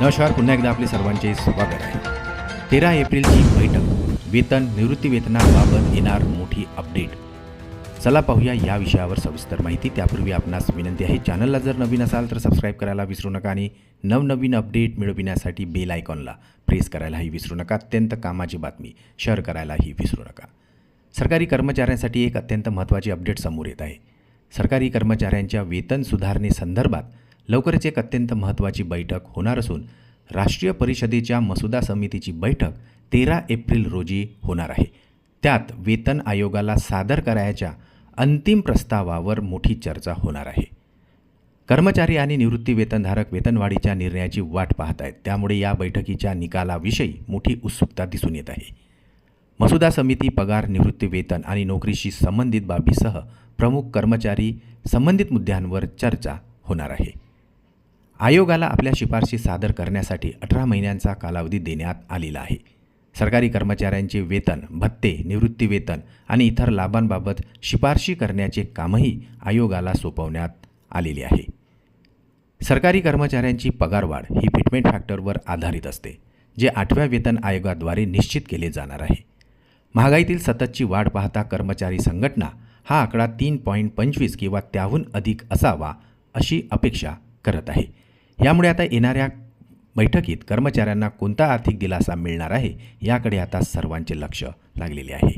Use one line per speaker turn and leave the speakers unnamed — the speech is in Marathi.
नमस्कार, पुन्हा एकदा आपले सर्वांचे स्वागत आहे. 13 एप्रिलची बैठक, वेतन निवृत्तीवेतनाबाबत येणार मोठी अपडेट. चला पाहूया या विषयावर सविस्तर माहिती. त्यापूर्वी आपणास विनंती आहे, चॅनलला जर नवीन असाल तर सबस्क्राईब करायला विसरू नका आणि नवनवीन अपडेट मिळविण्यासाठी बेल आयकॉनला प्रेस करायलाही विसरू नका. अत्यंत कामाची बातमी शेअर करायलाही विसरू नका. सरकारी कर्मचाऱ्यांसाठी एक अत्यंत महत्त्वाची अपडेट समोर येत आहे. सरकारी कर्मचाऱ्यांच्या वेतन सुधारणेसंदर्भात लवकरच एक अत्यंत महत्त्वाची बैठक होणार असून राष्ट्रीय परिषदेच्या मसुदा समितीची बैठक 13 एप्रिल रोजी होणार आहे. त्यात वेतन आयोगाला सादर करायच्या अंतिम प्रस्तावावर मोठी चर्चा होणार आहे. कर्मचारी आणि निवृत्ती वेतनधारक वेतनवाढीच्या निर्णयाची वाट पाहत आहेत. त्यामुळे या बैठकीच्या निकालाविषयी मोठी उत्सुकता दिसून येत आहे. मसुदा समिती पगार, निवृत्ती वेतन आणि नोकरीशी संबंधित बाबीसह प्रमुख कर्मचारी संबंधित मुद्द्यांवर चर्चा होणार आहे. आयोगाला आपल्या शिफारशी सादर करण्यासाठी 18 महिन्यांचा कालावधी देण्यात आलेला आहे. सरकारी कर्मचाऱ्यांचे वेतन, भत्ते, निवृत्ती वेतन आणि इतर लाभांबाबत शिफारशी करण्याचे कामही आयोगाला सोपवण्यात आलेले आहे. सरकारी कर्मचाऱ्यांची पगारवाढ ही फिटमेंट फॅक्टरवर आधारित असते, जे 8व्या वेतन आयोगाद्वारे निश्चित केले जाणार आहे. महागाईतील सततची वाढ पाहता कर्मचारी संघटना हा आकडा 3.25 किंवा त्याहून अधिक असावा अशी अपेक्षा करत आहे. यामुळे आता येणाऱ्या बैठकीत कर्मचाऱ्यांना कोणता आर्थिक दिलासा मिळणार आहे याकडे आता सर्वांचे लक्ष लागलेले आहे.